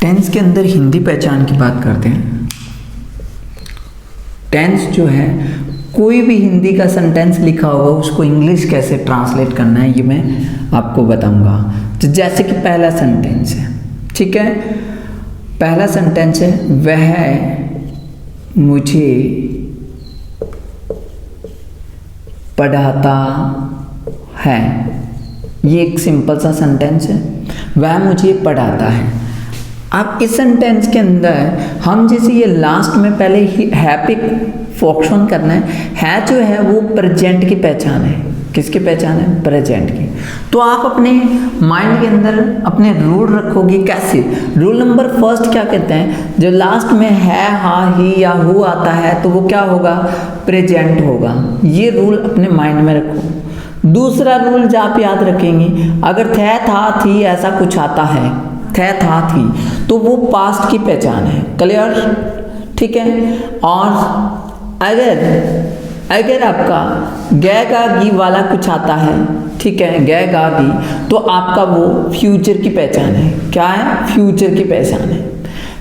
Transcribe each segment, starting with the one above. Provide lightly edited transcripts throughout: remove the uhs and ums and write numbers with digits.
Tense के अंदर हिंदी पहचान की बात करते हैं। टेंस जो है, कोई भी हिंदी का सेंटेंस लिखा होगा उसको इंग्लिश कैसे ट्रांसलेट करना है ये मैं आपको बताऊंगा। तो जैसे कि पहला सेंटेंस है, ठीक है, पहला सेंटेंस है वह मुझे पढ़ाता है। ये एक सिंपल सा सेंटेंस है, वह मुझे पढ़ाता है। अब इस सेंटेंस के अंदर हम जैसे ये लास्ट में पहले ही है पे फोकस करना है जो है वो प्रेजेंट की पहचान है। किसकी पहचान है? प्रेजेंट की। तो आप अपने माइंड के अंदर अपने रूल रखोगे। कैसे? रूल नंबर फर्स्ट क्या कहते हैं, जो लास्ट में है, हा, ही या हु आता है तो वो क्या होगा? प्रेजेंट होगा। ये रूल अपने माइंड में रखो। दूसरा रूल जो आप याद रखेंगे, अगर थे, था, थी ऐसा कुछ आता है, थे, था, थी, तो वो पास्ट की पहचान है। क्लियर? ठीक है। और अगर आपका गै गा गी वाला कुछ आता है, ठीक है, गै गा गी, तो आपका वो फ्यूचर की पहचान है। क्या है? फ्यूचर की पहचान है।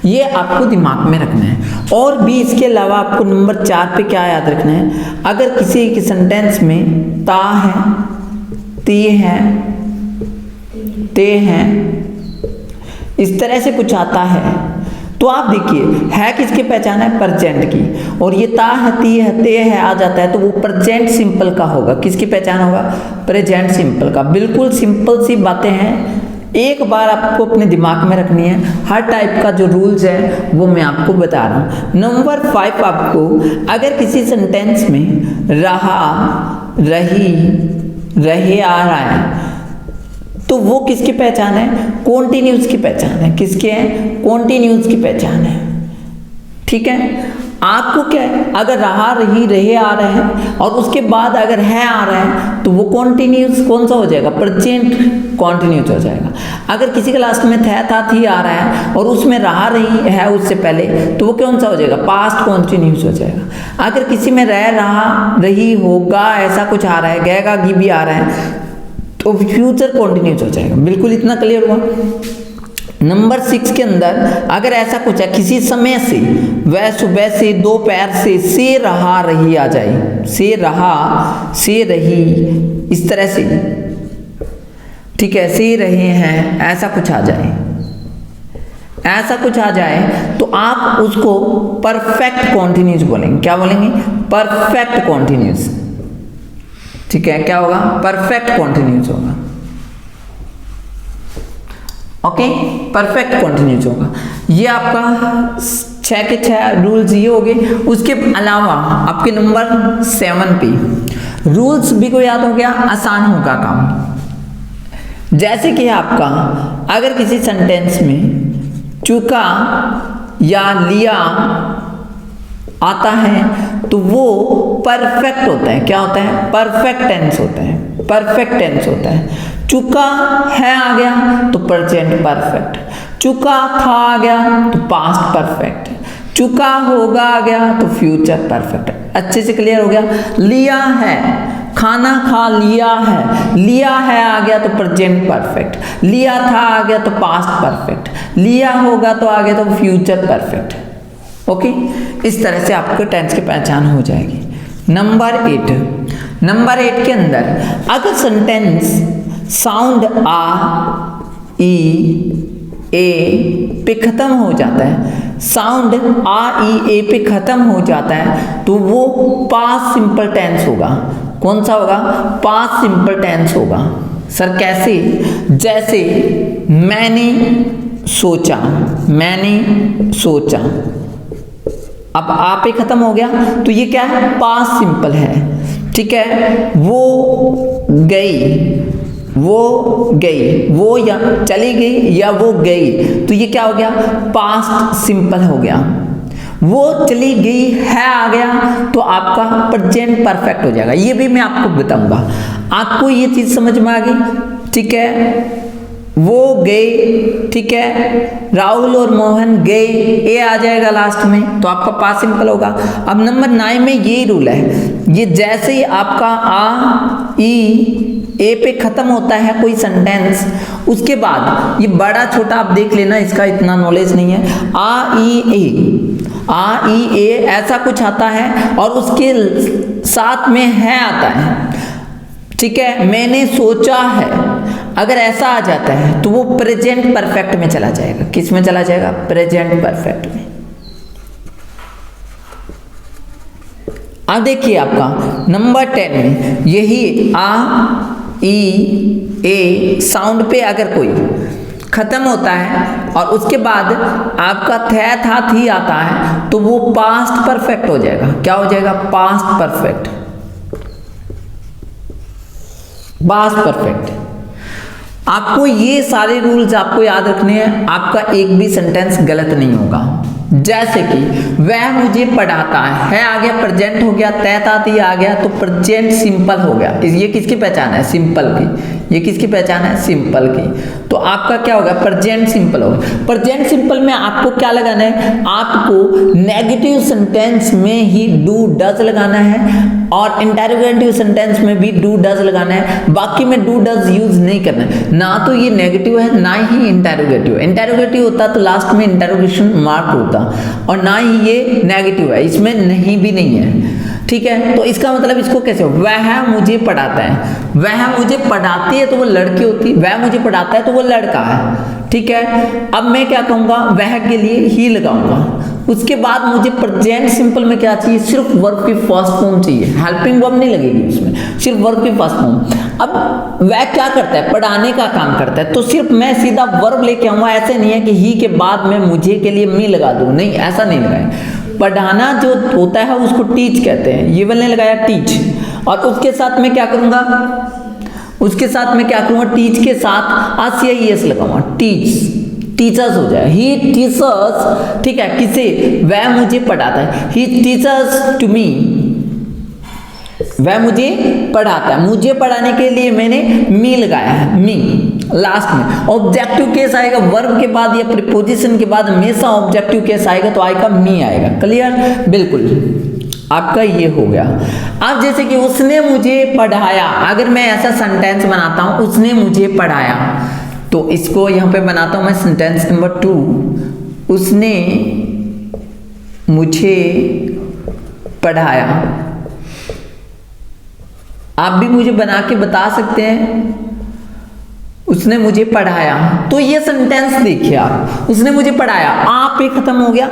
ये आपको दिमाग में रखना है। और भी इसके अलावा आपको नंबर 4 पे क्या याद रखना है, अगर किसी के सेंटेंस में ता है, ती है, ते है, इस तरह से कुछ आता है तो आप देखिए है किसकी पहचान है? प्रेजेंट की। और ये ता है, ती है, ते है आ जाता है तो वो प्रेजेंट सिंपल का होगा। किसकी पहचान होगा? प्रेजेंट सिंपल का। बिल्कुल सिंपल सी बातें हैं, एक बार आपको अपने दिमाग में रखनी है। हर टाइप का जो रूल्स है वो मैं आपको बता रहा हूँ। नंबर 5 आपको, अगर किसी सेंटेंस में रहा, रही, रहे आ रहा है तो वो किसकी पहचान है? कॉन्टिन्यूस की पहचान है। किसके है? कॉन्टिन्यूस की पहचान है। ठीक है। आपको क्या है, अगर रहा, रही, रहे आ रहे हैं और उसके बाद अगर है आ रहा है तो वो कॉन्टिन्यूस कौन सा हो जाएगा? प्रेजेंट कॉन्टिन्यूस हो जाएगा। अगर किसी के लास्ट में थे, था, थी आ रहा है और उसमें रहा, रही है उससे पहले तो वो कौन सा हो जाएगा? पास्ट कॉन्टिन्यूस हो जाएगा। अगर किसी में रह, रहा, रही, होगा ऐसा कुछ आ रहा है, गए गा गी भी आ रहा है तो फ्यूचर कॉन्टिन्यूस हो जाएगा। बिल्कुल इतना क्लियर हुआ। नंबर 6 के अंदर अगर ऐसा कुछ है, किसी समय से, वह सुबह से, दोपहर से रहा, रही आ जाए, से रहा, से रही, इस तरह से, ठीक है, से रहे हैं ऐसा कुछ आ जाए, ऐसा कुछ आ जाए तो आप उसको परफेक्ट कॉन्टिन्यूस बोलेंगे। क्या बोलेंगे? Perfect continuous. ठीक है, क्या होगा? परफेक्ट कॉन्टिन्यूस होगा। ओके, परफेक्ट कॉन्टिन्यूस होगा। ये आपका 6 के 6 रूल्स ये हो गए। उसके अलावा आपके नंबर 7 पे रूल्स भी को याद हो गया, आसान होगा काम। जैसे कि आपका अगर किसी सेंटेंस में चुका या लिया आता है तो वो परफेक्ट होता है। क्या होता है? परफेक्ट टेंस होता है। परफेक्ट टेंस होता है। चुका है आ गया तो प्रेजेंट परफेक्ट, चुका था आ गया तो पास्ट परफेक्ट, चुका होगा आ गया तो फ्यूचर परफेक्ट। अच्छे से क्लियर हो गया। लिया है, खाना खा लिया है, लिया है आ गया तो प्रेजेंट परफेक्ट, लिया था आ गया तो पास्ट परफेक्ट, लिया होगा तो आ गया तो फ्यूचर परफेक्ट। ओके, इस तरह से आपको टेंस की पहचान हो जाएगी। नंबर 8 के अंदर अगर सेंटेंस साउंड आ, ई, ए पे खत्म हो जाता है, साउंड आ, ई, ए पे खत्म हो जाता है तो वो पास्ट सिंपल टेंस होगा। कौन सा होगा? पास्ट सिंपल टेंस होगा। सर कैसे? जैसे मैंने सोचा, मैंने सोचा, अब आप पे खत्म हो गया तो ये क्या है? पास्ट सिंपल है। ठीक है। वो गई, वो गई, वो या चली गई या वो गई तो ये क्या हो गया? पास्ट सिंपल हो गया। वो चली गई है आ गया तो आपका प्रेजेंट परफेक्ट हो जाएगा। ये भी मैं आपको बताऊंगा। आपको ये चीज समझ में आ गई? ठीक है। वो गए, ठीक है, राहुल और मोहन गए, ए आ जाएगा लास्ट में तो आपका पास्ट सिंपल होगा। अब नंबर 9 में ये रूल है, ये जैसे ही आपका आ, ई, ए पे खत्म होता है कोई सेंटेंस, उसके बाद ये बड़ा छोटा आप देख लेना, इसका इतना नॉलेज नहीं है, आ ई ए ऐसा कुछ आता है और उसके साथ में है आता है, ठीक है, मैंने सोचा है, अगर ऐसा आ जाता है तो वो प्रेजेंट परफेक्ट में चला जाएगा। किस में चला जाएगा? प्रेजेंट परफेक्ट में। अब देखिए आपका नंबर 10 में यही आ ई ए साउंड पे अगर कोई खत्म होता है और उसके बाद आपका थे था थी आता है तो वो पास्ट परफेक्ट हो जाएगा। क्या हो जाएगा? Past perfect. Past perfect. आपको ये सारे रूल्स आपको याद रखने हैं, आपका एक भी सेंटेंस गलत नहीं होगा। जैसे कि वह मुझे पढ़ाता है आ गया, प्रेजेंट हो गया, तैताती आ गया तो प्रेजेंट सिंपल हो गया। ये किसकी पहचान है? सिंपल की। ये किसकी पहचान है? सिंपल की। तो आपका क्या होगा? प्रेजेंट सिंपल होगा। प्रेजेंट सिंपल में आपको क्या लगाना है? आपको नेगेटिव सेंटेंस में ही डू डज लगाना है और इंटरोगेटिव सेंटेंस में भी डू डज लगाना है। बाकी में डू डज यूज नहीं करना है। ना तो ये नेगेटिव है ना ही इंटरोगेटिव। इंटरोगेटिव होता तो लास्ट में इंटरोगेशन मार्क होता और ना ही ये नेगेटिव है, इसमें नहीं भी नहीं है। ठीक है, तो इसका मतलब इसको कैसे हो? वह मुझे पढ़ाता है, वह मुझे पढ़ाती है तो वो लड़की होती, वह मुझे पढ़ाता है तो वो लड़का है। ठीक है, अब मैं क्या कहूँगा? वह के लिए ही लगाऊंगा। उसके बाद मुझे प्रेजेंट सिंपल में क्या चाहिए? सिर्फ वर्ब की फर्स्ट फॉर्म चाहिए, हेल्पिंग वर्ब नहीं लगेगी उसमें, सिर्फ वर्ब की फर्स्ट फॉर्म। अब वह क्या करता है? पढ़ाने का काम करता है, तो सिर्फ मैं सीधा वर्ब लेके आऊंगा। ऐसे नहीं है कि ही के बाद में मुझे के लिए मी लगा दूं, नहीं, ऐसा नहीं लगाए। पढ़ाना जो होता है उसको टीच कहते हैं, ये मैंने लगाया टीच। और उसके साथ में क्या करूंगा? उसके साथ में क्या करूंगा? टीच के साथ आस या एस लगाऊंगा, टीच, टीचर्स हो जाए। ही टीचर्स, ठीक है, किसे? वह मुझे पढ़ाता है, ही टीचर्स टू मी, वह मुझे पढ़ाता है। मुझे पढ़ाने के लिए मैंने मी लगाया है, मी लास्ट में। ऑब्जेक्टिव केस आएगा वर्ब के बाद या प्रीपोजिशन के बाद हमेशा ऑब्जेक्टिव केस आएगा तो आएगा मी आएगा। क्लियर? बिल्कुल, आपका ये हो गया। अब जैसे कि उसने मुझे पढ़ाया, अगर मैं ऐसा सेंटेंस बनाता हूं उसने मुझे पढ़ाया, तो इसको यहां पे बनाता हूं मैं सेंटेंस नंबर 2, उसने मुझे पढ़ाया। आप भी मुझे बना के बता सकते हैं, उसने मुझे पढ़ाया। तो ये सेंटेंस देखिए आप, उसने मुझे पढ़ाया, आ पे खत्म हो गया,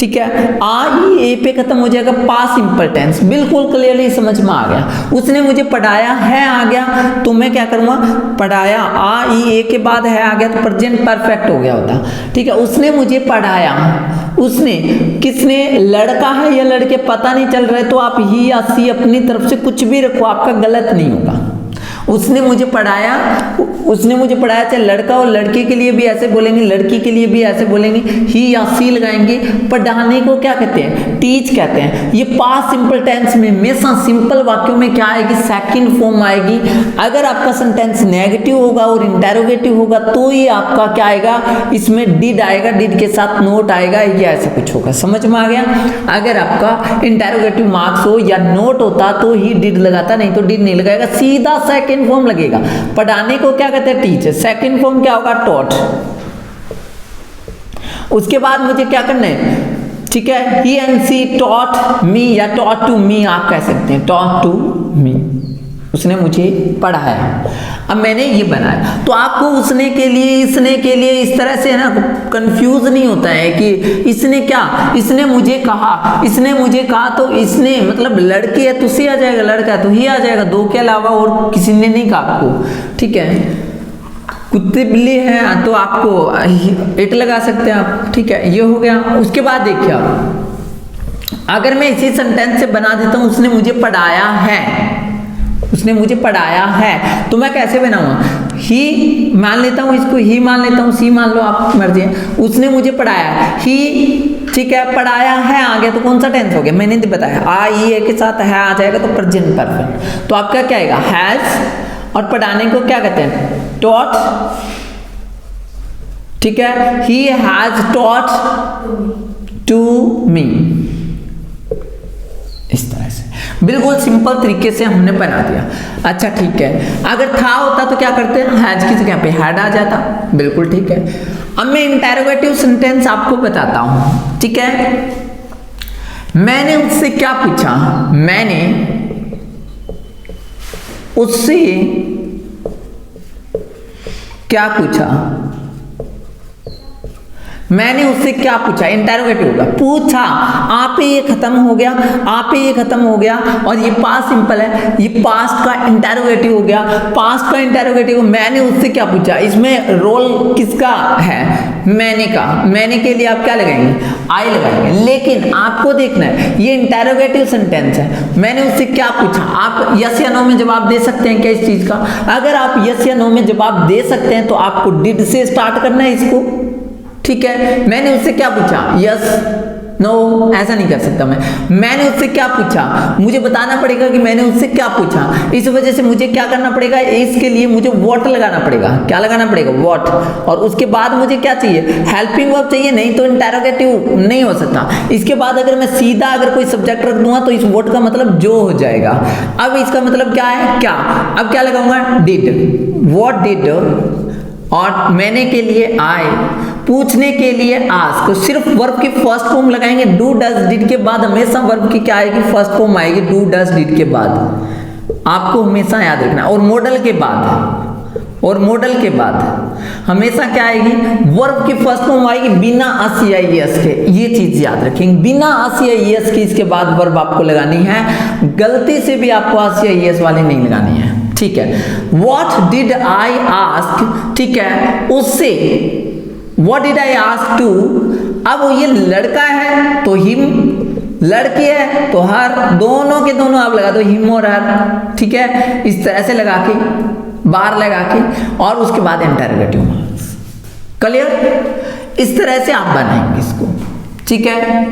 ठीक है, आ ई ए पे खत्म हो जाएगा, पास्ट सिंपल टेंस, बिल्कुल क्लियरली समझ में आ गया। उसने मुझे पढ़ाया है आ गया, तो मैं क्या करूंगा? पढ़ाया, आ ई ए के बाद है आ गया तो प्रेजेंट परफेक्ट हो गया होता। ठीक है, उसने मुझे पढ़ाया, उसने, किसने? लड़का है या लड़के पता नहीं चल रहा है तो आप ही या सी अपनी तरफ से कुछ भी रखो, आपका गलत नहीं होगा। उसने मुझे पढ़ाया, उसने मुझे पढ़ाया, चाहे लड़का और लड़की के लिए भी ऐसे बोलेंगे, लड़की के लिए भी ऐसे बोलेंगे, ही या सी लगाएंगे। पढ़ाने को क्या कहते हैं? टीच कहते हैं। ये पास्ट सिंपल टेंस में हमेशा सिंपल वाक्यों में क्या आएगी? सेकंड फॉर्म आएगी। अगर आपका सेंटेंस नेगेटिव होगा और इंटरोगेटिव होगा तो ये आपका क्या आएगा? इसमें डिड आएगा, डिड के साथ नोट आएगा या ऐसा कुछ होगा। समझ में आ गया? अगर आपका इंटरोगेटिव मार्क्स हो या नोट होता तो ही डिड लगाता, नहीं तो डिड नहीं लगाएगा, सीधा सेकंड फॉर्म लगेगा। पढ़ाने को क्या कहते हैं? टीच। सेकंड फॉर्म क्या होगा? टॉट। उसके बाद मुझे क्या करना है? ठीक है, ही एंड सी टॉट मी या टॉट टू मी आप कह सकते हैं, टॉट टू मी, उसने मुझे पढ़ाया। अब मैंने ये बनाया, तो आपको उसने के लिए, इसने के लिए इस तरह से ना कंफ्यूज नहीं होता है कि इसने क्या, इसने मुझे कहा, इसने मुझे कहा, तो इसने मतलब लड़की है तो सी आ जाएगा, लड़का है तो ही आ जाएगा, दो के अलावा और किसी ने नहीं कहा आपको। ठीक है, कुत्ते बिल्ली है तो आपको इट लगा सकते हैं आप। ठीक है, ये हो गया। उसके बाद देखिए आप, अगर मैं इसी सेंटेंस से बना देता हूं, उसने मुझे पढ़ाया है, उसने मुझे पढ़ाया है, तो मैं कैसे बनाऊंगा? ही मान लेता हूं, इसको ही मान लेता हूं, सी मान लो, आप मर्जी है। उसने मुझे पढ़ाया, ही, ठीक है, पढ़ाया है आ गया तो कौन सा टेंस हो गया? मैंने तो बताया, आ ई ए के साथ है आ जाएगा तो प्रेजेंट परफेक्ट। तो आपका क्या आएगा? हैज। और पढ़ाने को क्या कहते हैं? टॉट। ठीक है, he has taught to me, इस तरह से। बिल्कुल सिंपल तरीके से हमने बना दिया। अच्छा ठीक है, अगर था होता तो क्या करते हैं, हैज की जगह पे हैड आ जाता। बिल्कुल ठीक है। अब मैं इंटेरोगेटिव सेंटेंस आपको बताता हूं, ठीक है। मैंने उससे क्या पूछा, मैंने उससे क्या पूछा, मैंने उससे क्या पूछा, इंटेरोगेटिव होगा। पूछा, आप पे ये खत्म हो गया, आप पे ये खत्म हो गया, और ये पास्ट सिंपल है, ये पास्ट का इंटेरोगेटिव हो गया। पास्ट का इंटेरोगेटिव, मैंने उससे क्या पूछा, इसमें रोल किसका है, मैंने का। मैंने के लिए आप क्या लगाएंगे, आई लगाएंगे। लेकिन आपको देखना है ये इंटेरोगेटिव सेंटेंस है, मैंने उससे क्या पूछा। आप यस या नो में जवाब दे सकते हैं क्या इस चीज का? अगर आप यस या नो में जवाब दे सकते हैं तो आपको डिड से स्टार्ट करना है इसको, ठीक है। मैंने उससे क्या पूछा, यस नो ऐसा नहीं कर सकता मैंने उससे क्या पूछा, मुझे बताना पड़ेगा कि मैंने उससे क्या पूछा। इस वजह से मुझे क्या करना पड़ेगा, इसके लिए मुझे व्हाट लगाना पड़ेगा। क्या लगाना पड़ेगा, व्हाट। और उसके बाद मुझे क्या चाहिए, हेल्पिंग वर्ब चाहिए, नहीं तो इंटेरोगेटिव नहीं हो सकता। इसके बाद अगर मैं सीधा अगर कोई सब्जेक्ट रख दूंगा तो इस व्हाट का मतलब जो हो जाएगा। अब इसका मतलब क्या है, क्या। अब क्या लगाऊंगा, डिड, व्हाट डिड, और मैंने के लिए आई, पूछने के लिए आस्क। तो सिर्फ वर्ब की फर्स्ट फॉर्म लगाएंगे, डू डज डिड के बाद हमेशा वर्ब की क्या आएगी, फर्स्ट फॉर्म आएगी डू डज डिड के बाद। आपको हमेशा याद रखना। और मॉडल के बाद, और मॉडल के बाद हमेशा क्या आएगी, वर्ब की फर्स्ट फॉर्म आएगी बिना ICIS के। ये चीज याद रखेंगे, बिना ICIS के इसके बाद वर्ब आपको लगानी है। गलती से भी आपको ICIS वाली नहीं लगानी है, ठीक है। What did I ask, ठीक है, उससे What did I ask to। अब ये लड़का है तो हिम, लड़की है तो हर, दोनों के दोनों आप लगा दो, हिम और हर, ठीक है। इस तरह से लगा के, बार लगा के, और उसके बाद इंटरोगेटिव मार्क्स। क्लियर? इस तरह से आप बनाएंगे इसको, ठीक है।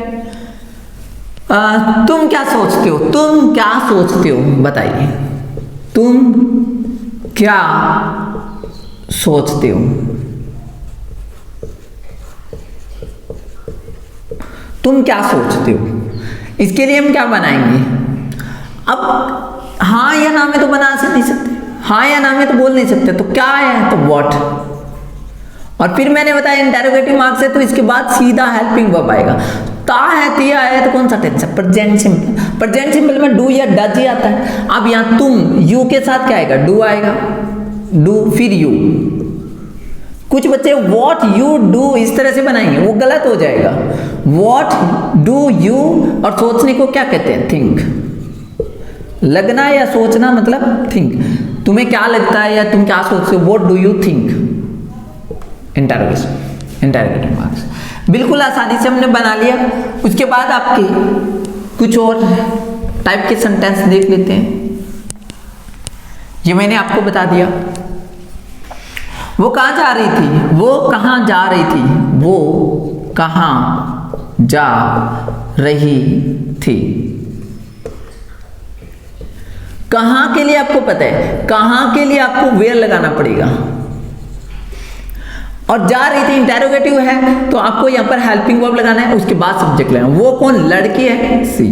तुम क्या सोचते हो, तुम क्या सोचते हो, बताइए तुम क्या सोचते हो। तुम क्या सोचते हो, इसके लिए हम क्या बनाएंगे। अब हाँ या ना में तो बना नहीं सकते, हाँ या ना में तो बोल नहीं सकते, तो क्या है, तो व्हाट। और फिर मैंने बताया इंटेरोगेटिव मार्क्स है तो इसके बाद सीधा हेल्पिंग वर्ब आएगा। ता है, तिया है, तो कौन सा टेंस है, प्रेजेंट सिंपल। प्रेजेंट सिंपल में डू या डज ही आता है। अब यहाँ तुम, यू के साथ क्या आएगा, डू आएगा, डू फिर यू। कुछ बच्चे व्हाट यू डू इस तरह से बनाएंगे, वो गलत हो जाएगा। व्हाट डू यू, और सोचने को क्या कहते हैं, थिंक। लगना या सोचना मतलब थिंक। तुम्हें क्या लगता है या तुम क्या सोचते हो, what do you think. Interrogation, interrogative marks. बिल्कुल आसानी से हमने बना लिया। उसके बाद आपके कुछ और टाइप के सेंटेंस देख लेते हैं। ये मैंने आपको बता दिया। वो कहाँ जा रही थी, वो कहाँ जा रही थी, वो कहाँ जा रही थी। कहाँ के लिए आपको पता है, कहाँ के लिए आपको वेयर लगाना पड़ेगा। और जा रही थी इंटेरोगेटिव है तो आपको यहां पर हेल्पिंग वर्ब लगाना है, उसके बाद सब्जेक्ट लगाना। वो कौन, लड़की है, सी।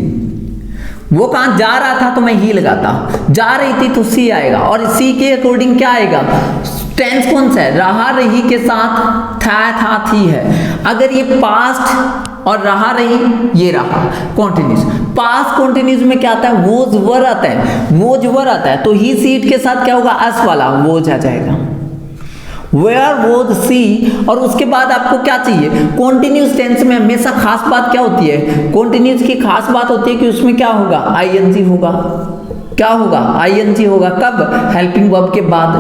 वो कहां जा रहा था तो मैं ही लगाता, जा रही थी तो सी आएगा। और सी के अकॉर्डिंग क्या आएगा, टेंस कौन सा है, रहा रही के साथ था थी है। अगर ये पास्ट और रहा रही, ये रहा कॉन्टिन्यूस। पास्ट कॉन्टिन्यूस में क्या आता है, वोज वर आता है, वोज वर आता है, तो ही सीट के साथ क्या होगा, एस वाला वोज आ जाएगा। वेयर वोज सी। और उसके बाद आपको क्या चाहिए, कॉन्टिन्यूस टेंस में हमेशा खास बात क्या होती है, कॉन्टिन्यूस की खास बात होती है कि उसमें क्या होगा, ING होगा। क्या होगा, ING होगा। कब, हेल्पिंग वर्ब के बाद।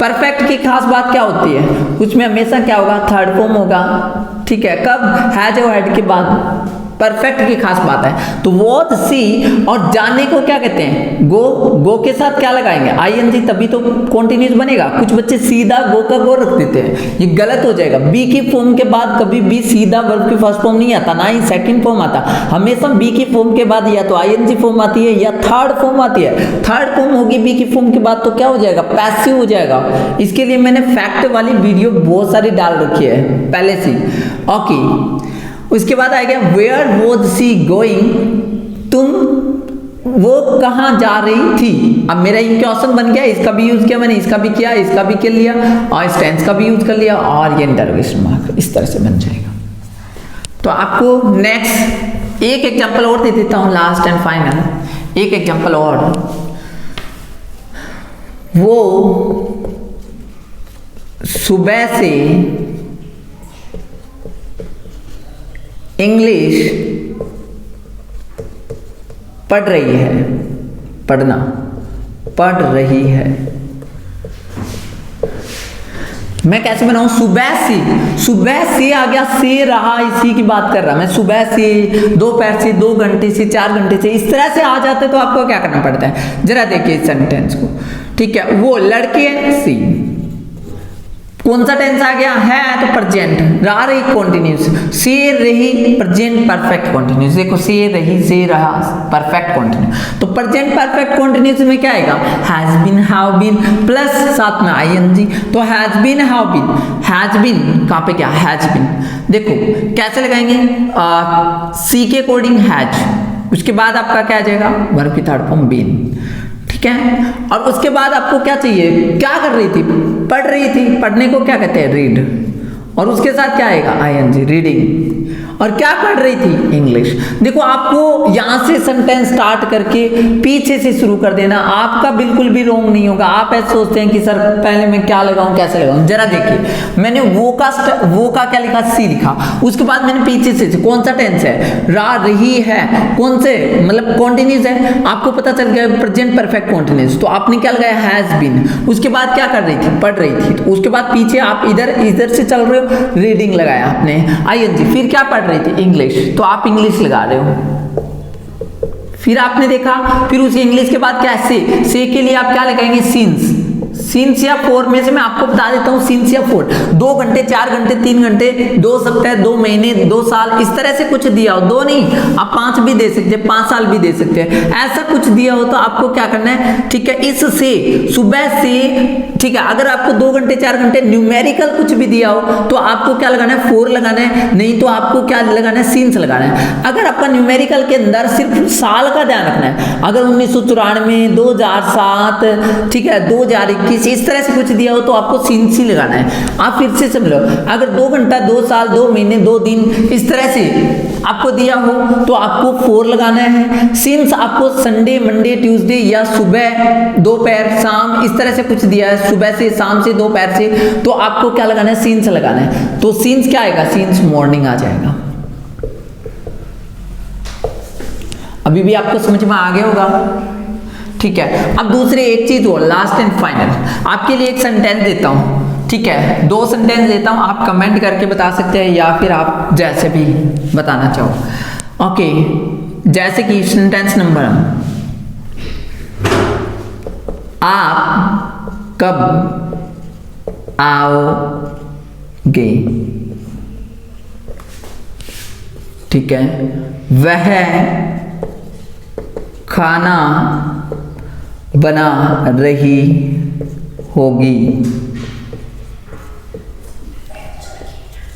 परफेक्ट की खास बात क्या होती है, उसमें हमेशा क्या होगा, थर्ड फॉर्म होगा, ठीक है। कब, हैज और हैड के बाद। परफेक्ट की खास बात है। तो वॉज सी, और जाने को क्या कहते हैं, गो। गो के साथ क्या लगाएंगे, ING, तभी तो कॉन्टिन्यूस बनेगा। कुछ बच्चे सीधा गो का गो रख देते हैं, ये गलत हो जाएगा। बी की फॉर्म के बाद कभी भी सीधा वर्ब की फर्स्ट फॉर्म नहीं आता, ना ही सेकंड फॉर्म आता। हमेशा बी की फॉर्म के बाद या तो ING फॉर्म आती है या थर्ड फॉर्म आती है। थर्ड फॉर्म होगी बी की फॉर्म के बाद तो क्या हो जाएगा, पैसिव हो जाएगा। इसके लिए मैंने फैक्ट वाली वीडियो बहुत सारी डाल रखी है पहले से, ओके। उसके बाद आ गया वेयर वॉज सी गोइंग, तुम वो कहाँ जा रही थी। अब मेरा ये क्वेश्चन बन गया, इसका भी यूज किया मैंने, इसका भी किया, इसका भी कर लिया और इस टेंस का भी यूज कर लिया और ये इंटरोगेशन मार्क इस तरह से बन जाएगा। तो आपको नेक्स्ट एक एग्जांपल और दे देता हूं, लास्ट एंड फाइनल एक एग्जांपल और। वो सुबह से इंग्लिश पढ़ रही है, पढ़ना, पढ़ रही है। मैं कैसे बनाऊं, सुबह से आ गया, से रहा, इसी की बात कर रहा मैं। सुबह से, दोपहर से, 2 घंटे से, 4 घंटे से, इस तरह से आ जाते तो आपको क्या करना पड़ता है, जरा देखिए इस सेंटेंस को। ठीक है, वो लड़के सी, कौन सा टेंस आ गया है, तो प्रेजेंट, रहा रही कंटिन्यूस, से रही प्रेजेंट परफेक्ट कंटिन्यूस। देखो से रही, से रहा परफेक्ट कंटिन्यूस। तो प्रेजेंट परफेक्ट कंटिन्यूस में क्या आएगा, has been, have been plus साथ में आईएनजी। तो has been, have been, has been कहां पे, क्या हैज बीन। देखो कैसे लगाएंगे, सी के अकॉर्डिंग हैज, उसके बाद आपका क्या आ जाएगा, वर्ब की थर्ड फॉर्म बीन। ठीक है, और उसके बाद आपको क्या चाहिए, क्या कर रही थी, पढ़ रही थी, पढ़ने को क्या कहते हैं, रीड, और उसके साथ क्या आएगा, आईएनजी, रीडिंग। और क्या पढ़ रही थी, इंग्लिश। देखो आपको यहां से सेंटेंस स्टार्ट करके पीछे से शुरू कर देना, आपका बिल्कुल भी रोंग नहीं होगा। आप ऐसे सोचते हैं कि सर पहले मैं क्या लगाऊं, कैसे लगाऊं, जरा देखिए मैंने वो का क्या लिखा, सी लिखा, उसके बाद मैंने पीछे से कौन सा टेंस है, रहा रही है, कौन से मतलब कॉन्टिन्यूस है, आपको पता चल गया प्रेजेंट परफेक्ट कॉन्टिन्यूस। तो आपने क्या लगाया, हैज बीन, उसके बाद क्या कर रही थी, पढ़ रही थी, तो उसके बाद पीछे आप इधर से चल रहे हो, रीडिंग लगाया आपने, आईएनजी, फिर क्या पढ़ रही थी, इंग्लिश, तो आप इंग्लिश लगा रहे हो। फिर आपने देखा, फिर उसी इंग्लिश के बाद क्या है, से के लिए आप क्या लगाएंगे, सिंस या फोर में से मैं आपको बता देता हूँ, सिंस या फोर, 2 घंटे, 4 घंटे, 3 घंटे, 2 सप्ताह, 2 महीने, 2 साल, इस तरह से कुछ दिया हो, 2 नहीं आप 5 भी दे सकते हैं, 5 साल भी दे सकते हैं, ऐसा कुछ दिया हो तो आपको क्या करना है, ठीक है, इससे सुबह से, ठीक है, अगर आपको 2 घंटे 4 घंटे न्यूमेरिकल कुछ भी दिया हो तो आपको क्या लगाना है, 4 लगाना है, नहीं तो आपको क्या लगाना है, सिंस लगाना है। अगर आपका न्यूमेरिकल के अंदर सिर्फ साल का ध्यान रखना है, अगर 1994, 2007, ठीक है, 2021, इस तरह से कुछ दिया हो तो आपको सिंस ही लगाना है। आप फिर से समझ लो, अगर 2 घंटा, 2 साल, 2 महीने, 2 दिन, इस तरह से आपको दिया हो तो आपको 4 लगाना है। सिंस आपको संडे, मंडे, ट्यूसडे या सुबह, दोपहर, शाम, इस तरह से कुछ दिया है, सुबह से, शाम से, दोपहर से, तो आपको क्या लगाना है, सिंस लगाना है। तो सिंस क्या आएगा, सिंस मॉर्निंग आ जाएगा। अभी भी आपको समझ में आ गया होगा, ठीक है। अब दूसरी एक चीज और, लास्ट एंड फाइनल, आपके लिए एक सेंटेंस देता हूं, ठीक है, 2 सेंटेंस देता हूं, आप कमेंट करके बता सकते हैं या फिर आप जैसे भी बताना चाहो। ओके, जैसे कि सेंटेंस नंबर, आप कब आओगे, ठीक है, वह खाना बना रही होगी।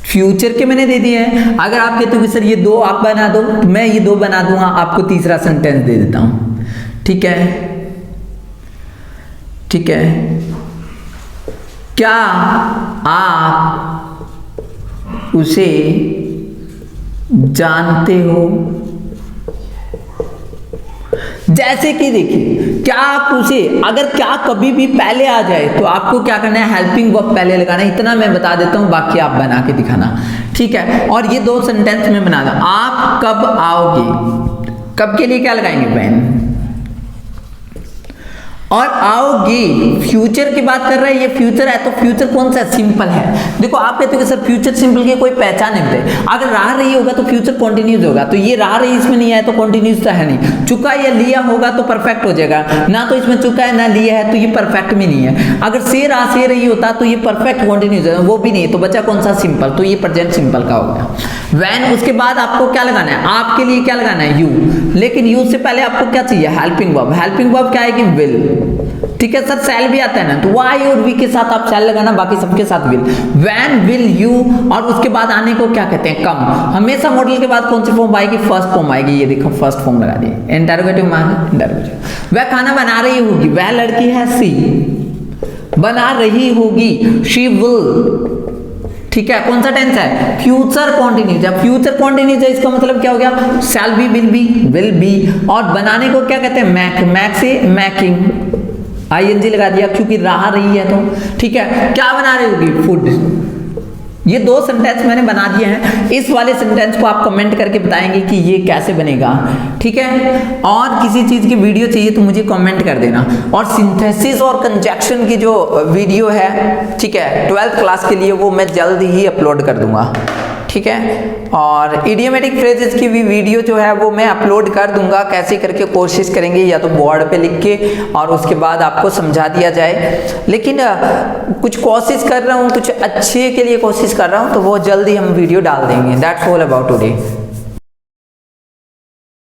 फ्यूचर के मैंने दे दिए हैं, अगर आप कहते हो कि सर ये 2 आप बना दो, तो मैं ये 2 बना दूंगा, आपको तीसरा सेंटेंस दे देता हूं, ठीक है, ठीक है। क्या आप उसे जानते हो, जैसे कि देखिए, क्या आप उसे, अगर क्या कभी भी पहले आ जाए तो आपको क्या करना है, हेल्पिंग वर्ब पहले लगाना है, इतना मैं बता देता हूं, बाकी आप बना के दिखाना, ठीक है। और ये 2 सेंटेंस में बना दो, आप कब आओगे, कब के लिए क्या लगाएंगे, व्हेन, और आओगे फ्यूचर की बात कर रहा है, ये फ्यूचर है तो फ्यूचर कौन सा, सिंपल है। देखो आप कहते हो कि सर फ्यूचर सिंपल की कोई पहचान नहीं है, अगर रह रही होगा तो फ्यूचर कंटिन्यूस होगा, तो ये रह रही इसमें नहीं है तो कंटिन्यूस तो है नहीं, चुका या लिया होगा तो परफेक्ट हो जाएगा, ना तो इसमें चुका है ना लिया है तो ये परफेक्ट में नहीं है। अगर से रहा से रही होता तो ये परफेक्ट कंटिन्यूस है, वो भी नहीं, तो बचा कौन सा, सिंपल, तो ये प्रेजेंट सिंपल का हो गया। व्हेन, उसके बाद आपको क्या लगाना है, आपके लिए क्या लगाना है, यू, लेकिन यू से पहले आपको क्या चाहिए, हेल्पिंग वर्ब। हेल्पिंग वर्ब क्या है कि विल, ठीक है सर, शैल भी आता है ना, तो वाई और वी के साथ आप शैल लगाना, बाकी सबके साथ विल। व्हेन, विल, यू, और उसके बाद आने को क्या कहते हैं, कम। हमेशा मॉडल के बाद कौन सी फॉर्म आएगी, फर्स्ट फॉर्म आएगी। ये देखो फर्स्ट फॉर्म लगा दी, इंटरोगेटिव मांगे इंटरोगेटिव। वह खाना बना रही होगी, वह लड़की है सी, बना रही होगी शी विल। ठीक है, कौन सा टेंस है, फ्यूचर कॉन्टिन्यूस। अब फ्यूचर कॉन्टिन्यूस है, इसका मतलब क्या हो गया, शैल बी, विल बी। और बनाने को क्या कहते हैं, मैक, मैक से मैकिंग, आईएनजी लगा दिया क्योंकि रहा रही है तो। ठीक है, क्या बना रही होगी, फूड। ये दो सेंटेंस मैंने बना दिए हैं। इस वाले सेंटेंस को आप कमेंट करके बताएंगे कि ये कैसे बनेगा। ठीक है, और किसी चीज की वीडियो चाहिए तो मुझे कमेंट कर देना। और सिंथेसिस और कंजक्शन की जो वीडियो है, ठीक है, 12th क्लास के लिए, वो मैं जल्द ही अपलोड कर दूंगा। ठीक है, और इडियोमेटिक फ्रेजेस की भी वीडियो जो है वो मैं अपलोड कर दूंगा। कैसे करके कोशिश करेंगे, या तो बोर्ड पे लिख के और उसके बाद आपको समझा दिया जाए। लेकिन कुछ कोशिश कर रहा हूँ, कुछ अच्छे के लिए कोशिश कर रहा हूँ, तो वो जल्दी हम वीडियो डाल देंगे। That's all about today.